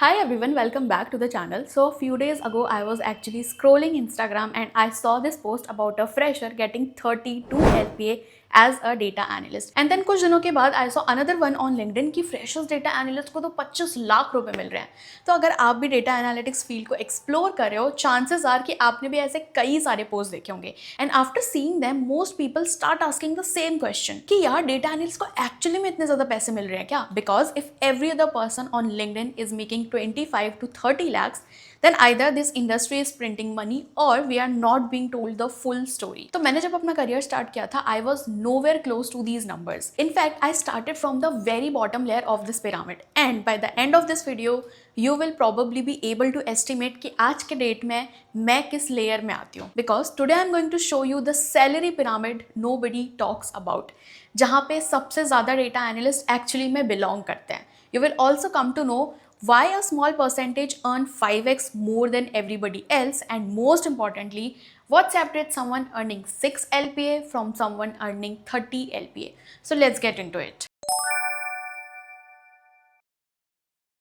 Hi everyone, welcome back to the channel. So a few days ago I was actually scrolling Instagram and I saw this post about a fresher getting 32 LPA as a data analyst. And then कुछ दिनों के बाद I saw another one on LinkedIn कि freshers data analyst को तो 25 लाख रुपए मिल रहे हैं. तो अगर आप भी data analytics field को explore कर रहे हो, chances are कि आपने भी ऐसे कई सारे posts देखे होंगे. And after seeing them, most people start asking the same question कि यार data analyst को actually में इतने ज़्यादा पैसे मिल रहे हैं क्या? Because if every other person on LinkedIn is making 25 to 30 lakhs, then either this industry is printing money or we are not being told the full story. तो मैंने जब अपना career start किया था, I was nowhere close to these numbers. In fact, I started from the very bottom layer of this pyramid. And by the end of this video, you will probably be able to estimate कि आज के date में मैं किस layer में आती हूँ. Because today I'm going to show you the salary pyramid nobody talks about, जहाँ पे सबसे ज़्यादा data analyst actually में belong करते हैं. You will also come to know why a small percentage earn 5x more than everybody else, and most importantly, what separates someone earning 6 LPA from someone earning 30 LPA. So let's get into it.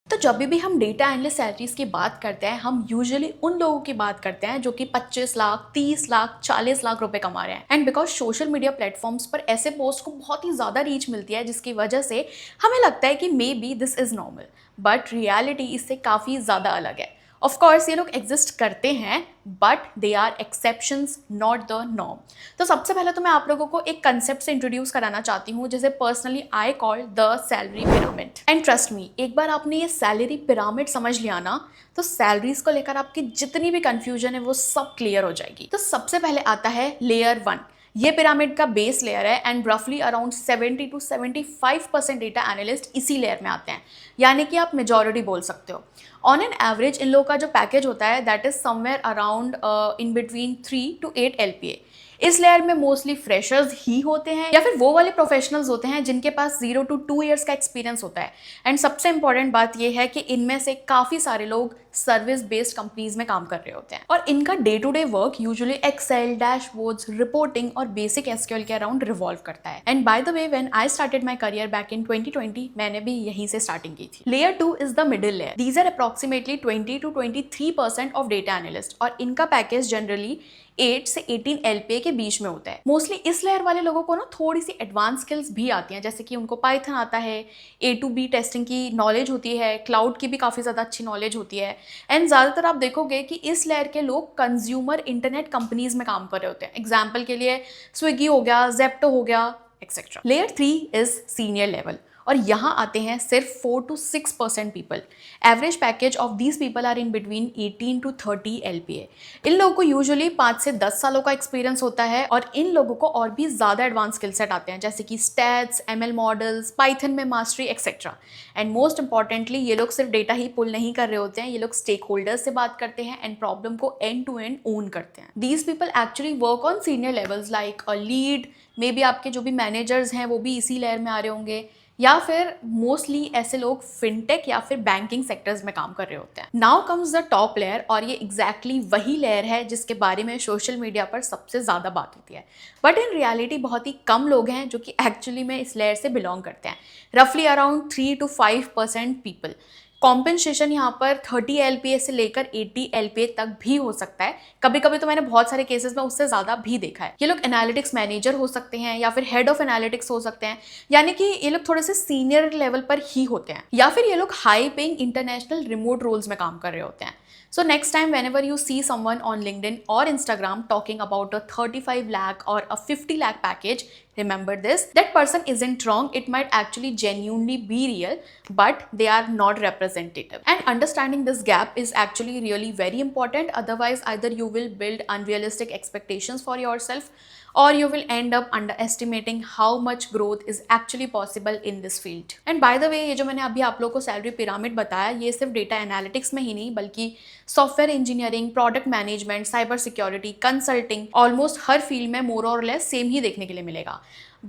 तो जब भी हम data analyst salaries की बात करते हैं, हम usually उन लोगों की बात करते हैं जो कि 25 लाख, 30 लाख, 40 लाख रुपए कमा रहे हैं. And because social media platforms पर ऐसे पोस्ट को बहुत ही ज़्यादा रीच मिलती है, जिसकी वजह से हमें लगता है कि may be this is normal, but reality इससे काफ़ी ज़्यादा अलग है. ऑफ कोर्स ये लोग एग्जिस्ट करते हैं, but they are exceptions, not the norm. तो सबसे पहले तो मैं आप लोगों को एक कंसेप्ट से इंट्रोड्यूस कराना चाहती हूँ, जिसे personally I call the salary pyramid. And trust me, एक बार आपने ये सैलरी पिरामिड समझ लिया ना, तो सैलरीज को लेकर आपकी जितनी भी कंफ्यूजन है वो सब क्लियर हो जाएगी. तो सबसे पहले आता है लेयर 1. ये पिरामिड का बेस लेयर है एंड रफली अराउंड 70 to 75% डेटा एनालिस्ट इसी लेयर में आते हैं, यानी कि आप मेजॉरिटी बोल सकते हो. ऑन एन एवरेज इन लोगों का जो पैकेज होता है that is somewhere around in between 3 to 8 LPA. इस लेयर में मोस्टली फ्रेशर्स ही होते हैं या फिर वो वाले प्रोफेशनल्स होते हैं जिनके पास 0 to 2 ईयर्स का एक्सपीरियंस होता है. एंड सबसे इंपॉर्टेंट बात यह है कि इनमें से काफ़ी सारे लोग सर्विस बेस्ड कंपनीज में काम कर रहे होते हैं और इनका day to day work usually Excel, dashboards, reporting और बेसिक एसक्यूएल के अराउंड रिवॉल्व करता है. And by the way, when I started my career back in 2020, मैंने भी यहीं से स्टार्टिंग की थी. Layer 2 is the middle layer. These are approximately 20 to 23% of data analyst और इनका पैकेज जनरली 8 से 18 LPA के बीच में होता है. मोस्टली इस लेयर वाले लोगों को ना थोड़ी सी एडवांस स्किल्स भी आती हैं, जैसे कि उनको पाइथन आता है, A to B टेस्टिंग की नॉलेज होती है, क्लाउड की भी काफ़ी ज़्यादा अच्छी नॉलेज होती है. एंड ज़्यादातर आप देखोगे कि इस लेयर के लोग कंज्यूमर इंटरनेट कंपनीज में काम कर रहे होते हैं. एग्जाम्पल के लिए स्विगी हो गया, जेप्टो हो गया, etcetera. Layer 3 is senior level और यहाँ आते हैं सिर्फ 4 to 6% people. Average package of these people are in between 18 to 30 LPA. इन लोगों को यूजुअली 5 से 10 सालों का एक्सपीरियंस होता है और इन लोगों को और भी ज़्यादा एडवांस स्किल सेट आते हैं, जैसे कि स्टैट्स, ML मॉडल्स, पाइथन में mastery, etcetera. And most importantly, ये लोग सिर्फ डेटा ही पुल नहीं कर रहे होते हैं, ये लोग स्टेक होल्डर्स से बात करते हैं एंड प्रॉब्लम को एंड टू एंड ओन करते हैं. These people actually work on senior levels like a lead. May be आपके जो भी मैनेजर्स हैं वो भी इसी लेयर में आ रहे होंगे, या फिर मोस्टली ऐसे लोग फिनटेक या फिर बैंकिंग सेक्टर्स में काम कर रहे होते हैं. Now comes the top layer और ये एग्जैक्टली वही लेयर है जिसके बारे में सोशल मीडिया पर सबसे ज़्यादा बात होती है, बट इन रियलिटी बहुत ही कम लोग हैं जो कि एक्चुअली में इस लेयर से बिलोंग करते हैं. रफली अराउंड 3 to 5% पीपल. कॉम्पेंसेशन यहाँ पर 30 LPA से लेकर 80 LPA तक भी हो सकता है. कभी कभी तो मैंने बहुत सारे केसेस में उससे ज़्यादा भी देखा है. ये लोग एनालिटिक्स मैनेजर हो सकते हैं या फिर हेड ऑफ एनालिटिक्स हो सकते हैं, यानी कि ये लोग थोड़े से सीनियर लेवल पर ही होते हैं, या फिर ये लोग high paying international remote roles में काम कर रहे होते हैं. So next time whenever you see someone on LinkedIn or Instagram talking about a 35 lakh or a 50 lakh package, remember this, that person isn't wrong. It might actually genuinely be real, but they are not representative. And understanding this gap is actually really very important. Otherwise, either you will build unrealistic expectations for yourself or you will end up underestimating how much growth is actually possible in this field. And by the way, ये जो मैंने अभी आप लोगों को salary pyramid बताया, ये सिर्फ डेटा एनालिटिक्स में ही नहीं बल्कि software engineering, product management, cyber security, consulting, almost हर फील्ड में मोर और लेस सेम ही देखने के लिए मिलेगा.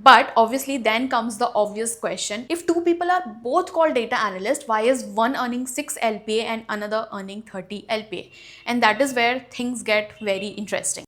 But obviously then comes the obvious question, if two people are both called data analyst, why is one earning 6 LPA and another earning 30 LPA? And that is where things get very interesting.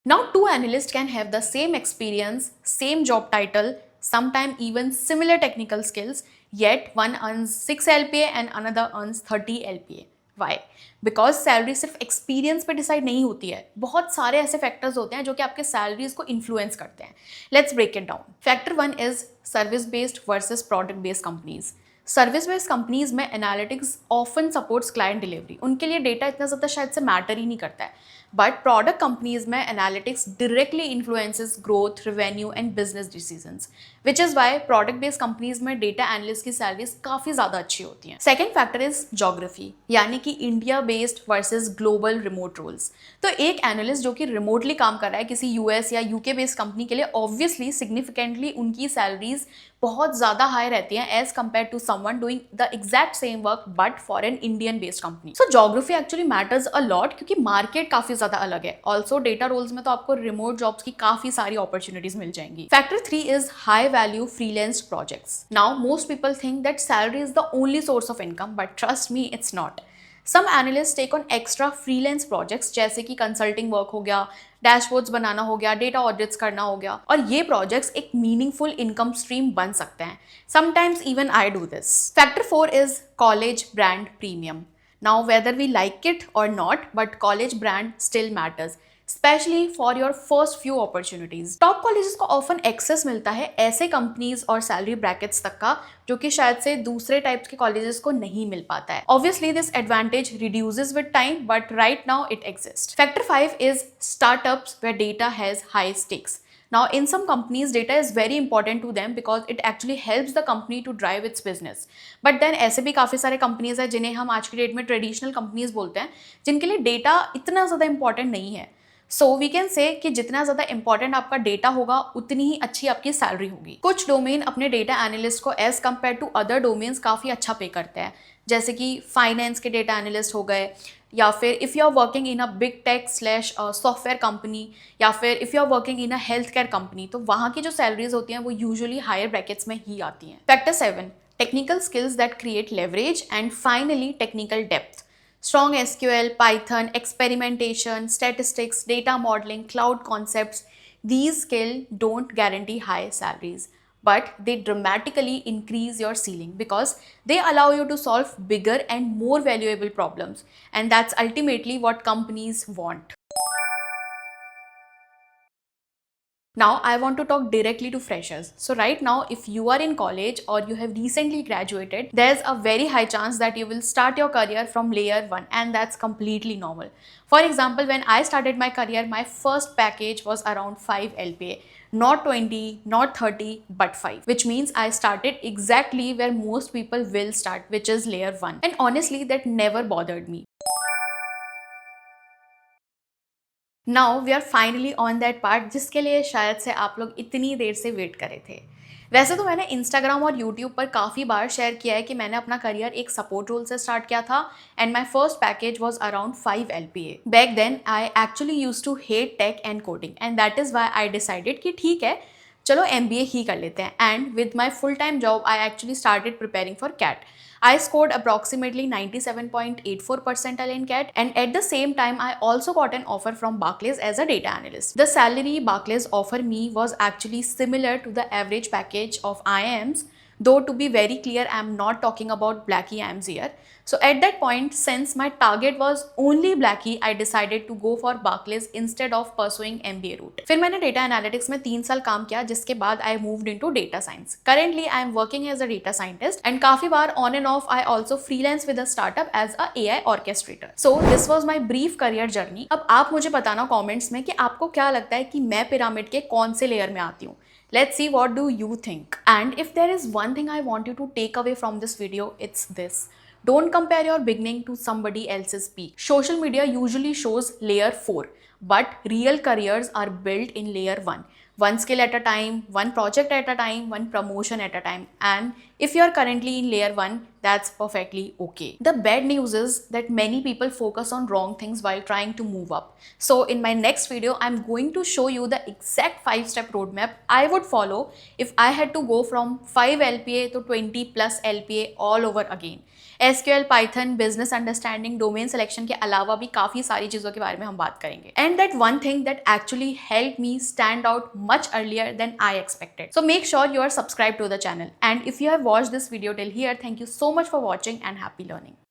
Now, two analysts can have the same experience, same job title, sometimes even similar technical skills, Yet one earns 6 LPA and another earns 30 LPA. Why? Because salary सिर्फ experience पे decide नहीं होती है, बहुत सारे ऐसे factors होते हैं जो कि आपके सैलरीज को इन्फ्लुएंस करते हैं. Let's break it down. Factor 1 is service based versus product based companies. Service based companies में analytics often supports client delivery, उनके लिए डेटा इतना ज़्यादा शायद से मैटर ही नहीं करता है. बट प्रोडक्ट कंपनीज में analytics directly influences growth, revenue and business decisions, which is why product based companies में डेटा एनालिस्ट की सैलरीज काफ़ी ज़्यादा अच्छी होती हैं. सेकेंड फैक्टर इज जोग्राफी, यानी कि India based versus global remote roles. तो एक एनालिस्ट जो कि रिमोटली काम कर रहा है किसी यूएस या यूके बेस्ड कंपनी के लिए, ऑब्वियसली सिग्निफिकेंटली उनकी सैलरीज बहुत ज़्यादा हाई रहती हैं as compared to someone doing the exact same work but for an Indian based company. So geography actually matters a lot क्योंकि मार्केट काफ़ी ज़्यादा अलग है. ऑल्सो डेटा रोल्स में तो आपको रिमोट जॉब्स की काफ़ी सारी अपॉर्चुनिटीज मिल जाएंगी. Factor 3 is high value freelance projects. Now most people think that salary is the only source of income, but trust me it's not. Some analyst take on extra freelance projects जैसे कि consulting work हो गया, dashboards बनाना हो गया, data audits करना हो गया, और ये प्रोजेक्ट्स एक मीनिंगफुल इनकम स्ट्रीम बन सकते हैं. Sometimes even I do this. Factor 4 is college brand premium. Now whether we like it or not, but college brand still matters, especially for your first few opportunities. Top colleges को often access मिलता है ऐसे companies और salary brackets तक का जो कि शायद से दूसरे टाइप्स के कॉलेजेस को नहीं मिल पाता है. Obviously this advantage reduces with time, but right now it exist. Factor 5 is startups where data has high stakes. Now, in some companies, data is very important to them because it actually helps the company to drive its business. But then ऐसे भी काफ़ी सारे companies हैं जिन्हें हम आज की date में ट्रेडिशनल कंपनीज बोलते हैं, जिनके लिए डेटा इतना ज़्यादा इंपॉर्टेंट नहीं है. सो वी कैन से कि जितना ज़्यादा इंपॉर्टेंट आपका डेटा होगा उतनी ही अच्छी आपकी सैलरी होगी. कुछ डोमेन अपने डेटा एनालिस्ट को as compared to other domains काफ़ी अच्छा पे करते हैं, जैसे कि फाइनेंस के डेटा एनालिस्ट हो गए, या फिर if you are working in a big tech slash software company, या फिर if you are working in a health care company, तो वहाँ की जो सैलरीज होती हैं वो यूजुअली हायर ब्रैकेट्स में ही आती हैं. Factor 7 technical skills that create leverage. And finally technical depth. Strong SQL, Python, experimentation, statistics, data modeling, cloud concepts, these skills don't guarantee high salaries, but they dramatically increase your ceiling because they allow you to solve bigger and more valuable problems, and that's ultimately what companies want. Now I want to talk directly to freshers. So right now, if you are in college or you have recently graduated, there's a very high chance that you will start your career from layer 1, and that's completely normal. For example, when I started my career, my first package was around 5 LPA. Not 20, not 30, but 5. Which means I started exactly where most people will start, which is layer 1. And honestly, that never bothered me. Now we are finally on that part जिसके लिए शायद से आप लोग इतनी देर से wait करे थे. वैसे तो मैंने इंस्टाग्राम और यूट्यूब पर काफ़ी बार शेयर किया है कि मैंने अपना करियर एक सपोर्ट रोल से स्टार्ट किया था and my first package was around 5 LPA. Back then I actually use to hate tech and coding and that is why I decided कि ठीक है चलो MBA ही कर लेते हैं. And with my full time job I actually started preparing for CAT. I scored approximately 97.84 percentile in CAT, and at the same time I also got an offer from Barclays as a data analyst. The salary Barclays offered me was actually similar to the average package of IIMs, though to be very clear I am not talking about Blackie IIMs here. So at that point, since my target was only Blackie, I decided to go for Barclays instead of pursuing MBA route. फिर मैंने data analytics में 3 साल काम किया जिसके बाद I moved into data science. Currently I am working as a data scientist and काफ़ी बार on and off I also freelance with a startup as a AI orchestrator. So this was my brief career journey. अब आप मुझे बताना comments में कि आपको क्या लगता है कि मैं पिरामिड के कौन से लेयर में आती हूँ. Let's see what do you think. And if there is one thing I want you to take away from this video, it's this. Don't compare your beginning to somebody else's peak. Social media usually shows layer 4, but real careers are built in layer 1. One skill at a time, one project at a time, one promotion at a time. And if you are currently in layer 1, that's perfectly okay. The bad news is that many people focus on wrong things while trying to move up. So in my next video, I'm going to show you the exact 5-step roadmap I would follow if I had to go from 5 LPA to 20 plus LPA all over again. SQL, Python, business understanding, domain selection के अलावा भी काफ़ी सारी चीज़ों के बारे में हम बात करेंगे. And that one thing that actually helped me stand out much earlier than I expected. So make sure you are subscribed to the channel. And if you have watched this video till here, thank you so much for watching and happy learning.